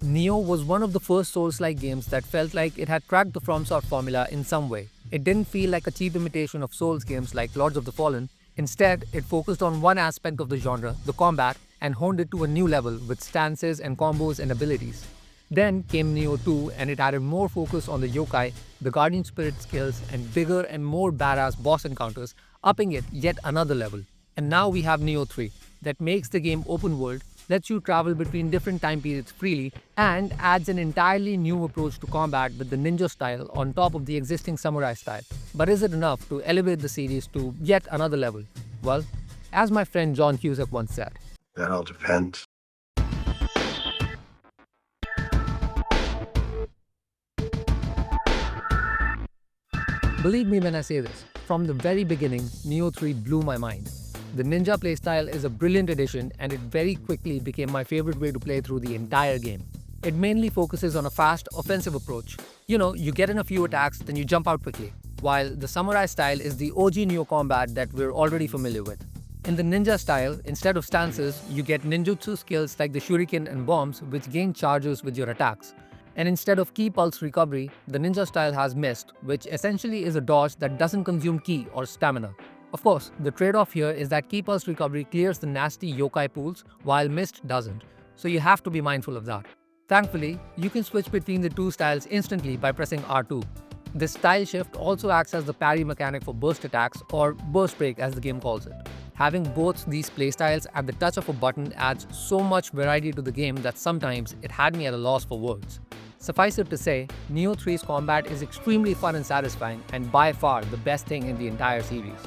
Nioh was one of the first Souls-like games that felt like it had cracked the FromSoft formula in some way. It didn't feel like a cheap imitation of Souls games like Lords of the Fallen. Instead, it focused on one aspect of the genre, the combat, and honed it to a new level with stances and combos and abilities. Then came Nioh 2 and it added more focus on the yokai, the guardian spirit skills, and bigger and more badass boss encounters, upping it yet another level. And now we have Nioh 3 that makes the game open world, lets you travel between different time periods freely, and adds an entirely new approach to combat with the ninja style on top of the existing samurai style. But is it enough to elevate the series to yet another level? Well, as my friend John Cusack once said, That all depends. believe me when I say this, from the very beginning, Nioh 3 blew my mind. The ninja playstyle is a brilliant addition and it very quickly became my favorite way to play through the entire game. It mainly focuses on a fast, offensive approach. You get in a few attacks, then you jump out quickly, while the samurai style is the OG Nioh combat that we're already familiar with. In the ninja style, instead of stances, you get ninjutsu skills like the shuriken and bombs which gain charges with your attacks. And instead of ki pulse recovery, the ninja style has mist, which essentially is a dodge that doesn't consume ki or stamina. Of course, the trade-off here is that ki pulse recovery clears the nasty yokai pools, while mist doesn't, so you have to be mindful of that. Thankfully, you can switch between the two styles instantly by pressing R2. This style shift also acts as the parry mechanic for burst attacks, or burst break as the game calls it. Having both these playstyles at the touch of a button adds so much variety to the game that sometimes it had me at a loss for words. Suffice it to say, Nioh 3's combat is extremely fun and satisfying, and by far the best thing in the entire series.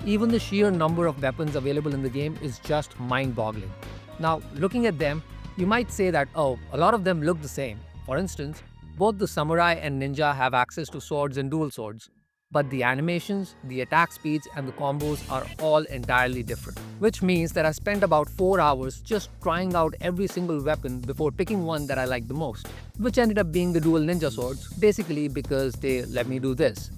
Even the sheer number of weapons available in the game is just mind-boggling. Now, looking at them, you might say that, oh, a lot of them look the same. For instance, both the samurai and ninja have access to swords and dual swords. But the animations, the attack speeds, and the combos are all entirely different. Which means that I spent about 4 hours just trying out every single weapon before picking one that I liked the most, which ended up being the dual ninja swords, basically because they let me do this.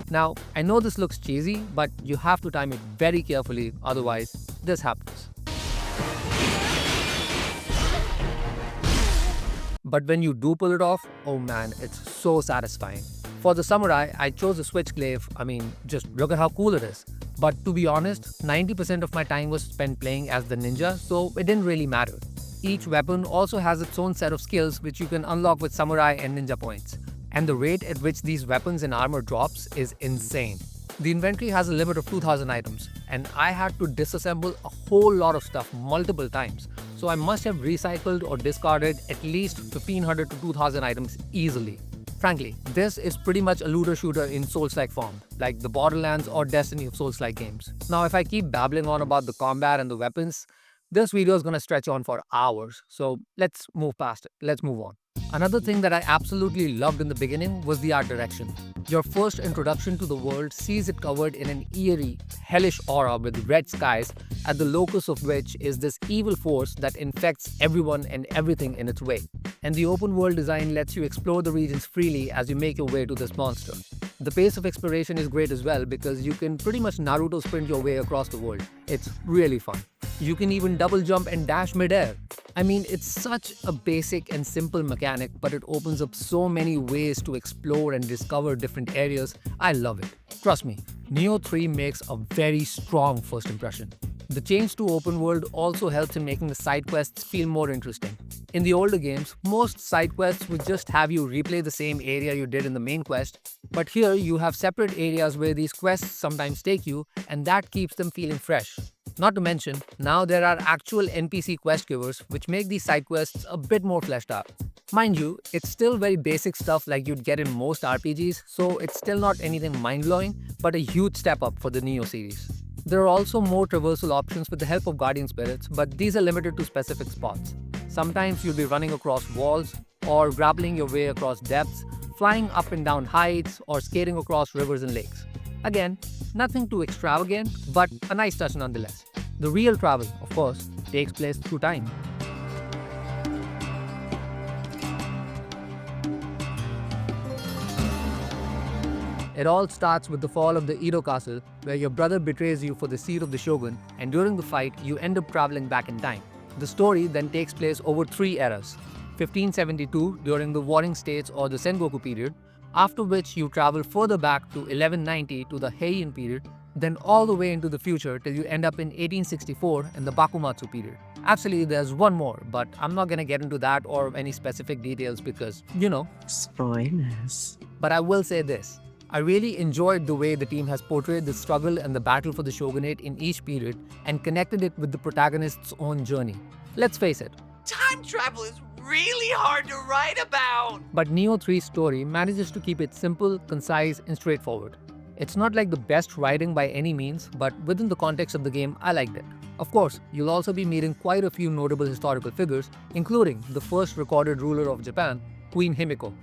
Now, I know this looks cheesy, but you have to time it very carefully, otherwise this happens. But when you do pull it off, oh man, it's so satisfying. For the samurai, I chose a switch glaive. Just look at how cool it is. But to be honest, 90% of my time was spent playing as the ninja, so it didn't really matter. Each weapon also has its own set of skills which you can unlock with samurai and ninja points. And the rate at which these weapons and armor drops is insane. The inventory has a limit of 2000 items, and I had to disassemble a whole lot of stuff multiple times. So I must have recycled or discarded at least 1500 to 2000 items easily. Frankly, this is pretty much a looter shooter in Souls-like form, like the Borderlands or Destiny of Souls-like games. Now, if I keep babbling on about the combat and the weapons, this video is going to stretch on for hours, so let's move past it. Let's move on. Another thing that I absolutely loved in the beginning was the art direction. Your first introduction to the world sees it covered in an eerie, hellish aura with red skies, at the locus of which is this evil force that infects everyone and everything in its way. And the open world design lets you explore the regions freely as you make your way to this monster. The pace of exploration is great as well because you can pretty much Naruto sprint your way across the world. It's really fun. You can even double jump and dash midair. It's such a basic and simple mechanic, but it opens up so many ways to explore and discover different areas. I love it. Trust me, Nioh 3 makes a very strong first impression. The change to open world also helps in making the side quests feel more interesting. In the older games, most side quests would just have you replay the same area you did in the main quest, but here you have separate areas where these quests sometimes take you, and that keeps them feeling fresh. Not to mention, now there are actual NPC quest givers which make these side quests a bit more fleshed out. Mind you, it's still very basic stuff like you'd get in most RPGs, so it's still not anything mind-blowing, but a huge step up for the Nioh series. There are also more traversal options with the help of guardian spirits, but these are limited to specific spots. Sometimes you'll be running across walls, or grappling your way across depths, flying up and down heights, or skating across rivers and lakes. Again, nothing too extravagant, but a nice touch nonetheless. The real travel, of course, takes place through time. It all starts with the fall of the Edo castle, where your brother betrays you for the seat of the shogun, and during the fight, you end up traveling back in time. The story then takes place over three eras: 1572 during the Warring States or the Sengoku period, after which you travel further back to 1190 to the Heian period, then all the way into the future till you end up in 1864 in the Bakumatsu period. Actually, there's one more, but I'm not gonna get into that or any specific details because, Spoilers. but I will say this. I really enjoyed the way the team has portrayed the struggle and the battle for the shogunate in each period and connected it with the protagonist's own journey. Let's face it, Time travel is really hard to write about. but Neo 3's story manages to keep it simple, concise, and straightforward. It's not like the best writing by any means, but within the context of the game, I liked it. Of course, you'll also be meeting quite a few notable historical figures, including the first recorded ruler of Japan, Queen Himiko.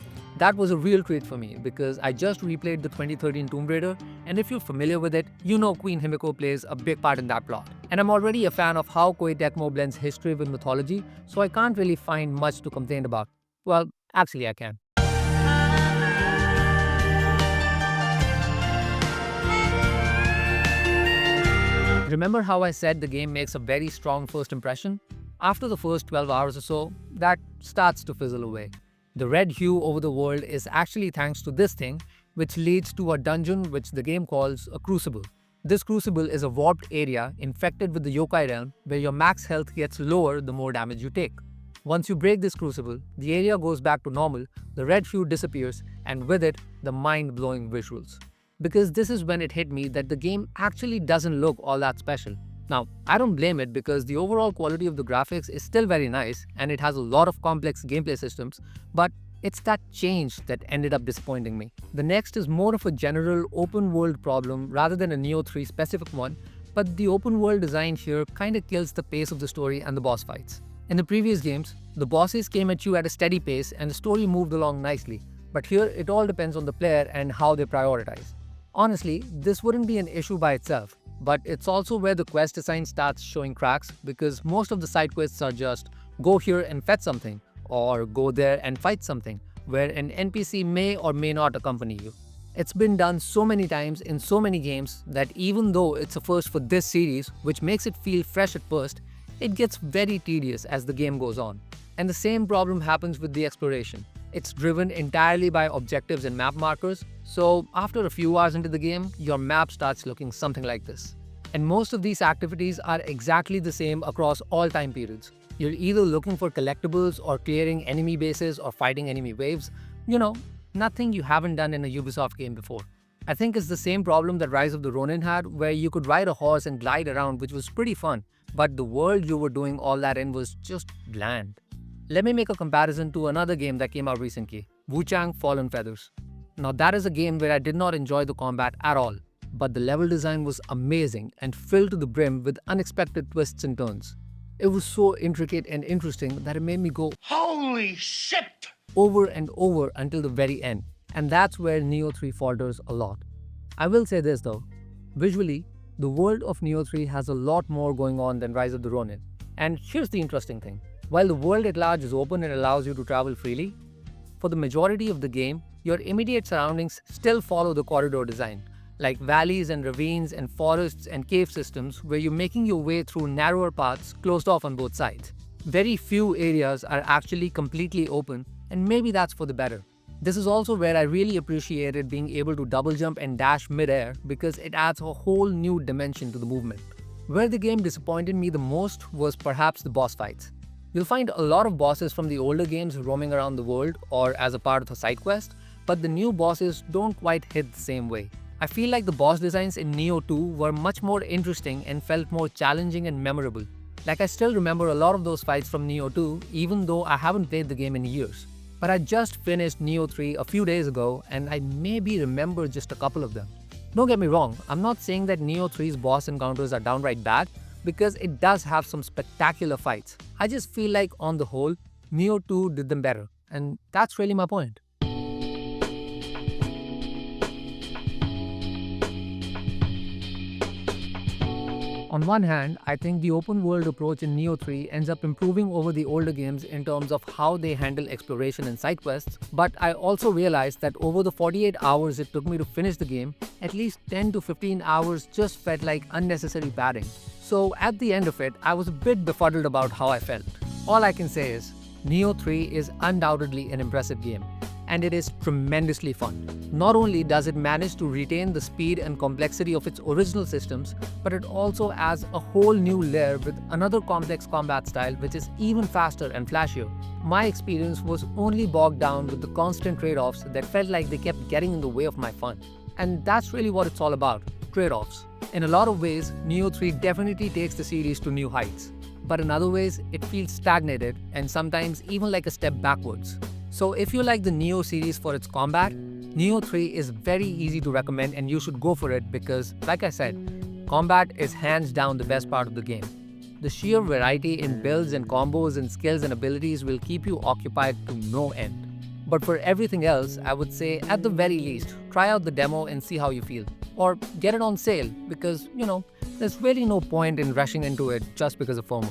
That was a real treat for me because I just replayed the 2013 Tomb Raider, and if you're familiar with it, you know Queen Himiko plays a big part in that plot. And I'm already a fan of how Koei Tecmo blends history with mythology, so I can't really find much to complain about. Well, actually I can. Remember how I said the game makes a very strong first impression? After the first 12 hours or so, that starts to fizzle away. The red hue over the world is actually thanks to this thing, which leads to a dungeon which the game calls a crucible. This crucible is a warped area infected with the yokai realm where your max health gets lower the more damage you take. Once you break this crucible, the area goes back to normal, the red hue disappears, and with it, the mind-blowing visuals. Because this is when it hit me that the game actually doesn't look all that special. Now, I don't blame it because the overall quality of the graphics is still very nice and it has a lot of complex gameplay systems, but it's that change that ended up disappointing me. The next is more of a general open world problem rather than a Nioh 3 specific one, but the open world design here kinda kills the pace of the story and the boss fights. In the previous games, the bosses came at you at a steady pace and the story moved along nicely, but here it all depends on the player and how they prioritize. Honestly, this wouldn't be an issue by itself, but it's also where the quest design starts showing cracks because most of the side quests are just go here and fetch something or go there and fight something, where an NPC may or may not accompany you. It's been done so many times in so many games that even though it's a first for this series, which makes it feel fresh at first, it gets very tedious as the game goes on. And the same problem happens with the exploration. It's driven entirely by objectives and map markers, so after a few hours into the game, your map starts looking something like this. And most of these activities are exactly the same across all time periods. You're either looking for collectibles or clearing enemy bases or fighting enemy waves. Nothing you haven't done in a Ubisoft game before. I think it's the same problem that Rise of the Ronin had, where you could ride a horse and glide around, which was pretty fun, but the world you were doing all that in was just bland. Let me make a comparison to another game that came out recently, Wuchang Fallen Feathers. Now that is a game where I did not enjoy the combat at all, but the level design was amazing and filled to the brim with unexpected twists and turns. It was so intricate and interesting that it made me go Holy shit! over and over until the very end, and that's where Nioh 3 falters a lot. I will say this though, visually, the world of Nioh 3 has a lot more going on than Rise of the Ronin. And here's the interesting thing. While the world at large is open and allows you to travel freely, for the majority of the game, your immediate surroundings still follow the corridor design, like valleys and ravines and forests and cave systems where you're making your way through narrower paths closed off on both sides. Very few areas are actually completely open, and maybe that's for the better. This is also where I really appreciated being able to double jump and dash mid-air because it adds a whole new dimension to the movement. Where the game disappointed me the most was perhaps the boss fights. You'll find a lot of bosses from the older games roaming around the world or as a part of a side quest, but the new bosses don't quite hit the same way. I feel like the boss designs in Nioh 2 were much more interesting and felt more challenging and memorable. Like I still remember a lot of those fights from Nioh 2 even though I haven't played the game in years. But I just finished Nioh 3 a few days ago and I maybe remember just a couple of them. Don't get me wrong, I'm not saying that Nioh 3's boss encounters are downright bad, because it does have some spectacular fights. I just feel like on the whole, Nioh 2 did them better, and that's really my point. On one hand, I think the open world approach in Nioh 3 ends up improving over the older games in terms of how they handle exploration and side quests, but I also realized that over the 48 hours it took me to finish the game, at least 10 to 15 hours just felt like unnecessary padding. So at the end of it, I was a bit befuddled about how I felt. All I can say is, Nioh 3 is undoubtedly an impressive game, and it is tremendously fun. Not only does it manage to retain the speed and complexity of its original systems, but it also adds a whole new layer with another complex combat style which is even faster and flashier. My experience was only bogged down with the constant trade-offs that felt like they kept getting in the way of my fun. And that's really what it's all about, trade-offs. In a lot of ways, Nioh 3 definitely takes the series to new heights. But in other ways, it feels stagnated and sometimes even like a step backwards. So if you like the Nioh series for its combat, Nioh 3 is very easy to recommend and you should go for it because, like I said, combat is hands down the best part of the game. The sheer variety in builds and combos and skills and abilities will keep you occupied to no end. But for everything else, I would say at the very least, try out the demo and see how you feel. Or get it on sale because, there's really no point in rushing into it just because of FOMO.